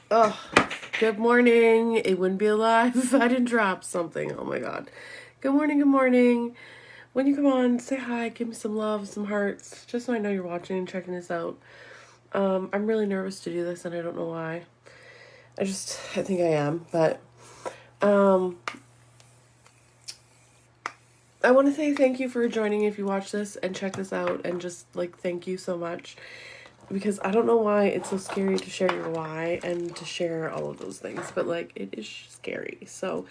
Oh, good morning. It wouldn't be alive if I didn't drop something. Oh my god. Good morning, good morning. When you come on, say hi, give me some love, some hearts, just so I know you're watching and checking this out. I'm really nervous to do this and I don't know why. I think I am, but um, I want to say thank you for joining if you watch this and check this out and just like thank you so much because I don't know why it's so scary to share your why and to share all of those things, but like it is scary. So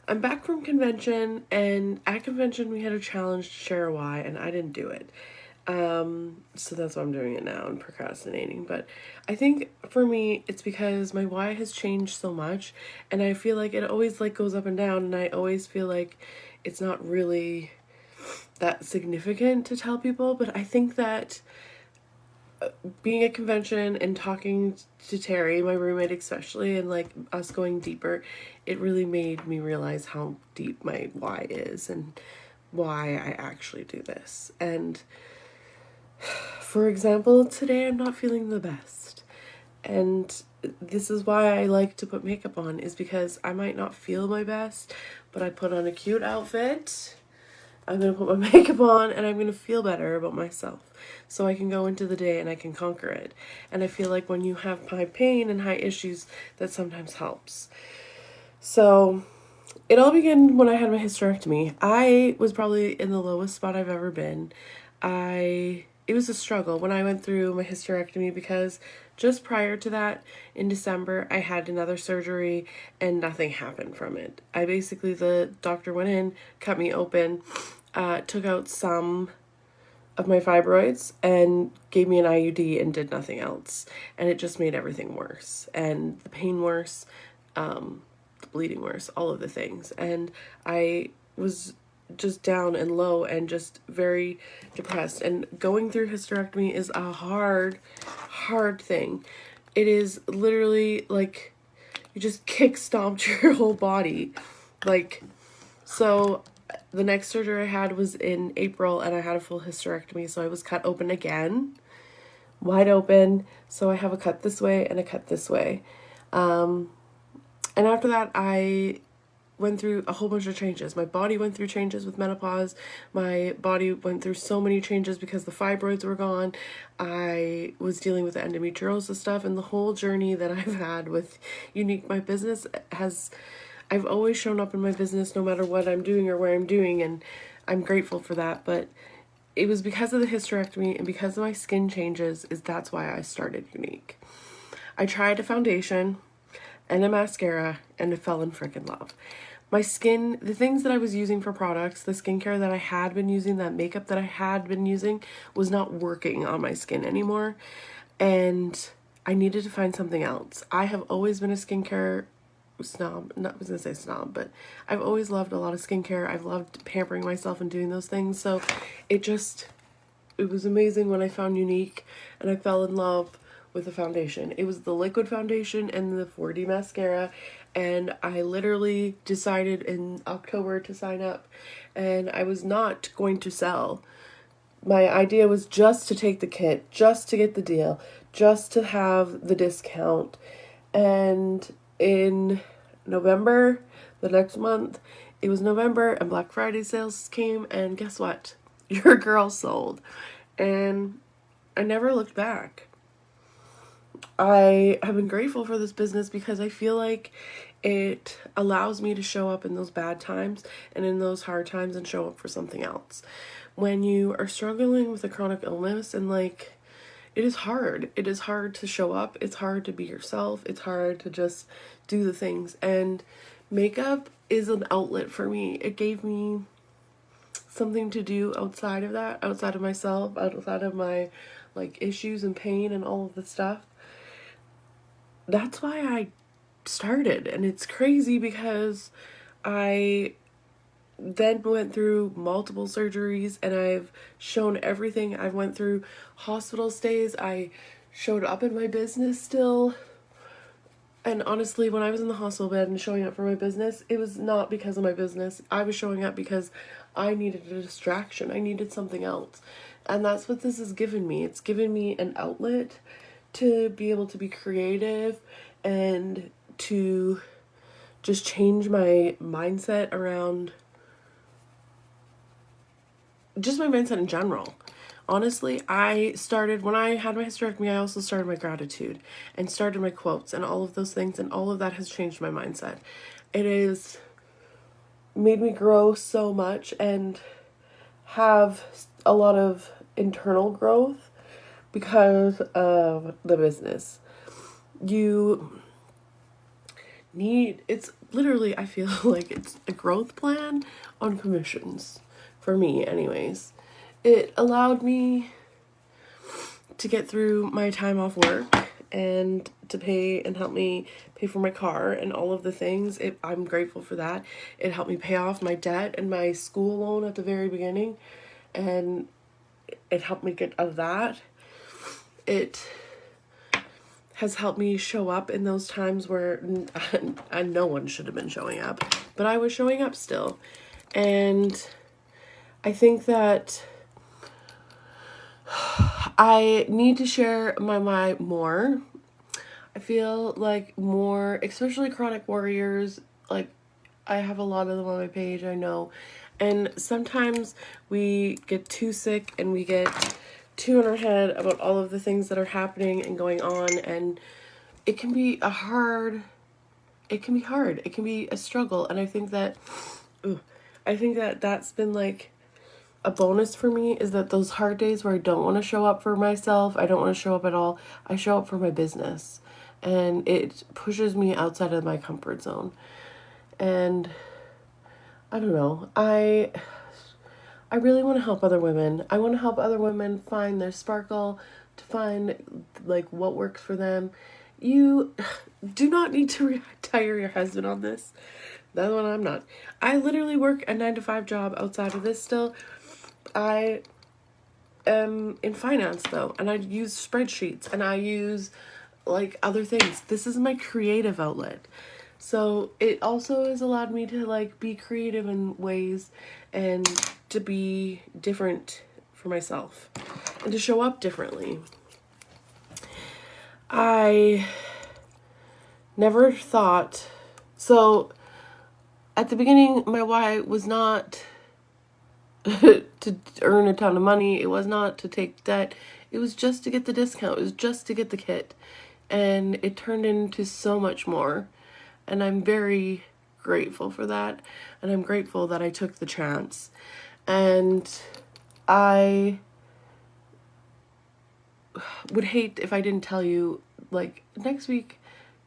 I'm back from convention, and at convention we had a challenge to share a why, and I didn't do it. So that's why I'm doing it now and procrastinating. But I think for me, it's because my why has changed so much, and I feel like it always like goes up and down, and I always feel like it's not really that significant to tell people. But I think that being at convention and talking to Terry, my roommate especially, and like us going deeper, it really made me realize how deep my why is and why I actually do this. And for example, today I'm not feeling the best. And this is why I like to put makeup on, is because I might not feel my best, but I put on a cute outfit. I'm going to put my makeup on and I'm going to feel better about myself so I can go into the day and I can conquer it. And I feel like when you have high pain and high issues, that sometimes helps. So it all began when I had my hysterectomy. I was probably in the lowest spot I've ever been. It was a struggle when I went through my hysterectomy because just prior to that, in December, I had another surgery and nothing happened from it. The doctor went in, cut me open, took out some of my fibroids and gave me an IUD and did nothing else. And it just made everything worse and the pain worse, the bleeding worse, all of the things. And I was just down and low and just very depressed. And going through hysterectomy is a hard thing. It is literally like you just kick stomped your whole body. Like, so the next surgery I had was in April and I had a full hysterectomy. So I was cut open again, wide open. So I have a cut this way and a cut this way. And after that, I went through a whole bunch of changes. My body went through changes with menopause. My body went through so many changes because the fibroids were gone. I was dealing with the endometriosis stuff, and the whole journey that I've had with Unique, my business I've always shown up in my business no matter what I'm doing or where I'm doing, and I'm grateful for that. But it was because of the hysterectomy and because of my skin changes that's why I started Unique. I tried a foundation and a mascara and it fell in freaking love. My skin, the things that I was using for products, the skincare that I had been using, that makeup that I had been using was not working on my skin anymore. And I needed to find something else. I have always been a skincare snob. Not, I was gonna say snob, but I've always loved a lot of skincare. I've loved pampering myself and doing those things. So it was amazing when I found Unique and I fell in love with the foundation. It was the liquid foundation and the 4D mascara, and I literally decided in October to sign up, and I was not going to sell. My idea was just to take the kit, just to get the deal, just to have the discount. And in November, the next month, it was November and Black Friday sales came, and guess what? Your girl sold. And I never looked back. I have been grateful for this business because I feel like it allows me to show up in those bad times and in those hard times and show up for something else. When you are struggling with a chronic illness and like it is hard. It is hard to show up. It's hard to be yourself. It's hard to just do the things. And makeup is an outlet for me. It gave me something to do outside of that, outside of myself, outside of my like issues and pain and all of the stuff. That's why I started. And it's crazy because I then went through multiple surgeries and I've shown everything. I went through hospital stays. I showed up in my business still. And honestly, when I was in the hospital bed and showing up for my business, it was not because of my business. I was showing up because I needed a distraction. I needed something else. And that's what this has given me. It's given me an outlet to be able to be creative and to just change my mindset around just my mindset in general. Honestly, I started, when I had my hysterectomy, I also started my gratitude and started my quotes and all of those things, and all of that has changed my mindset. It has made me grow so much and have a lot of internal growth because of the business. You need, it's literally, I feel like it's a growth plan on commissions, for me anyways. It allowed me to get through my time off work and to pay and help me pay for my car and all of the things. I'm grateful for that. It helped me pay off my debt and my school loan at the very beginning, and it helped me get out of that. It has helped me show up in those times where no one should have been showing up, but I was showing up still. And I think that I need to share my why more. I feel like more, especially chronic warriors, like I have a lot of them on my page, I know. And sometimes we get too sick and we get too in our head about all of the things that are happening and going on, and it can be hard. It can be a struggle. And I think that that's been like a bonus for me, is that those hard days where I don't want to show up for myself, I don't want to show up at all, I show up for my business. And it pushes me outside of my comfort zone. And I don't know, I really want to help other women. I want to help other women find their sparkle, to find like what works for them. You do not need to retire your husband on this. That's what I'm not. I literally work a 9-to-5 job outside of this still. I am in finance though, and I use spreadsheets and I use like other things. This is my creative outlet. So it also has allowed me to like be creative in ways and to be different for myself and to show up differently. I never thought, so at the beginning, my why was not to earn a ton of money. It was not to take debt. It was just to get the discount. It was just to get the kit. And it turned into so much more. And I'm very grateful for that. And I'm grateful that I took the chance. And I would hate if I didn't tell you, like, next week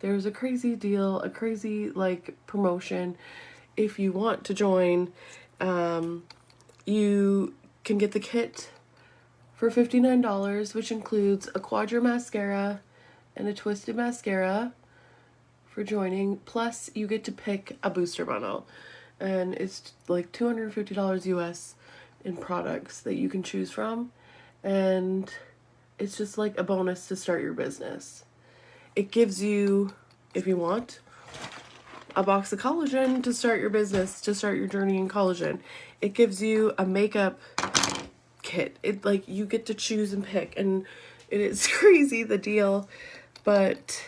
there's a crazy deal, a crazy, like, promotion. If you want to join, you can get the kit for $59, which includes a quadra mascara and a twisted mascara for joining. Plus, you get to pick a booster bundle. And it's like $250 US in products that you can choose from. And it's just like a bonus to start your business. It gives you, if you want, a box of collagen to start your business, to start your journey in collagen. It gives you a makeup kit. It, like, you get to choose and pick, and it is crazy, the deal, but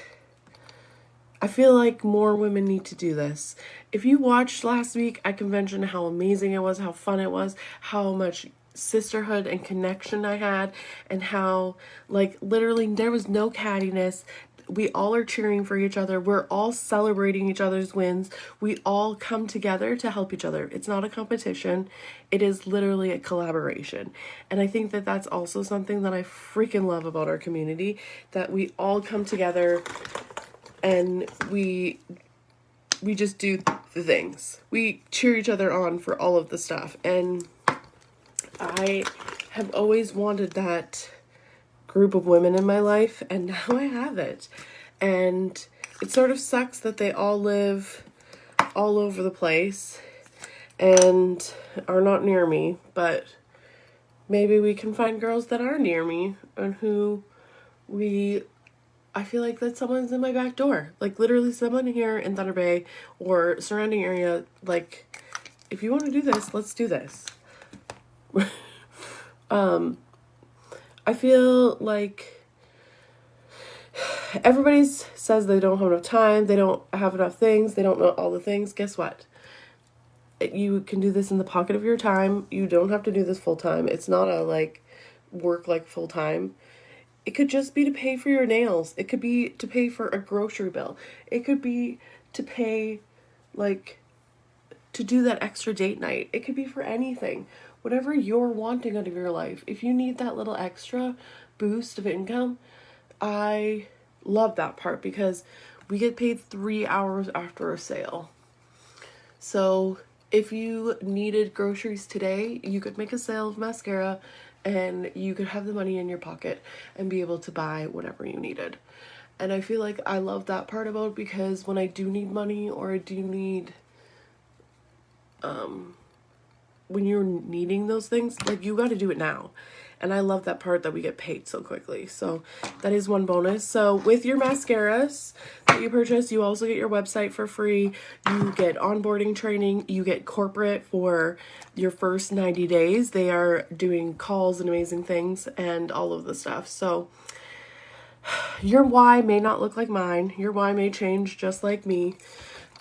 I feel like more women need to do this. If you watched last week, I can mention how amazing it was, how fun it was, how much sisterhood and connection I had, and how, like, literally there was no cattiness. We all are cheering for each other. We're all celebrating each other's wins. We all come together to help each other. It's not a competition. It is literally a collaboration. And I think that that's also something that I freaking love about our community, that we all come together and we just do the things. We cheer each other on for all of the stuff. And I have always wanted that group of women in my life, and now I have it. And it sort of sucks that they all live all over the place and are not near me, but maybe we can find girls that are near me and who I feel like that someone's in my back door, like literally someone here in Thunder Bay or surrounding area. Like, if you want to do this, let's do this. I feel like everybody says they don't have enough time, they don't have enough things, they don't know all the things. Guess what? You can do this in the pocket of your time. You don't have to do this full time. It's not a like work like full time. It could just be to pay for your nails. It could be to pay for a grocery bill. It could be to pay, like, to do that extra date night. It could be for anything. Whatever you're wanting out of your life. If you need that little extra boost of income, I love that part because we get paid 3 hours after a sale. So if you needed groceries today, you could make a sale of mascara and you could have the money in your pocket and be able to buy whatever you needed. And I feel like I love that part about it because when I do need money or I do need, when you're needing those things, like you got to do it now. And I love that part that we get paid so quickly. So that is one bonus. So with your mascaras that you purchase, you also get your website for free. You get onboarding training. You get corporate for your first 90 days. They are doing calls and amazing things and all of the stuff. So your why may not look like mine. Your why may change just like me.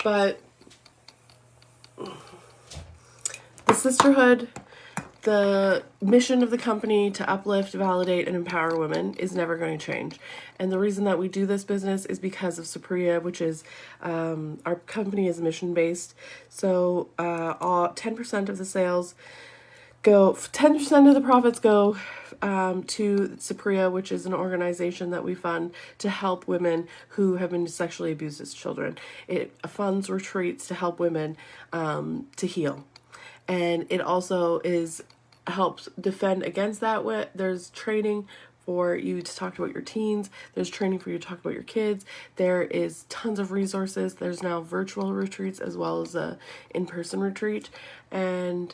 But the sisterhood, the mission of the company to uplift, validate, and empower women is never going to change. And the reason that we do this business is because of Supriya, which is, our company is mission-based. So 10% of the sales go, 10% of the profits go to Supriya, which is an organization that we fund to help women who have been sexually abused as children. It funds retreats to help women to heal. And it also helps defend against that. There's training for you to talk about your teens. There's training for you to talk about your kids. There is tons of resources. There's now virtual retreats as well as a in-person retreat. And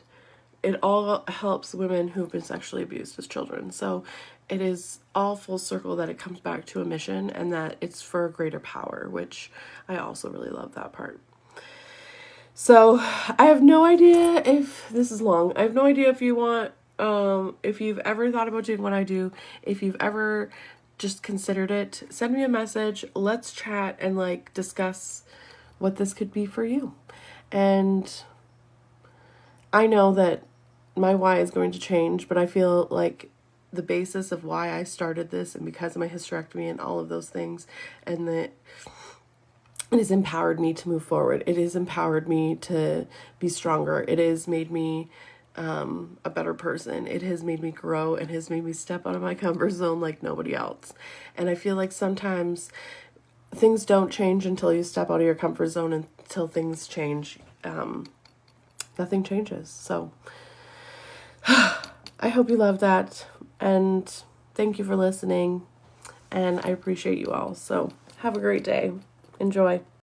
it all helps women who've been sexually abused as children. So it is all full circle that it comes back to a mission and that it's for a greater power, which I also really love that part. So I have no idea if this is long. I have no idea if you want, if you've ever thought about doing what I do, if you've ever just considered it, send me a message. Let's chat and like discuss what this could be for you. And I know that my why is going to change, but I feel like the basis of why I started this and because of my hysterectomy and all of those things, and that it has empowered me to move forward. It has empowered me to be stronger. It has made me a better person. It has made me grow and has made me step out of my comfort zone like nobody else. And I feel like sometimes things don't change until you step out of your comfort zone, until things change. Nothing changes. So I hope you love that. And thank you for listening. And I appreciate you all. So have a great day. Enjoy.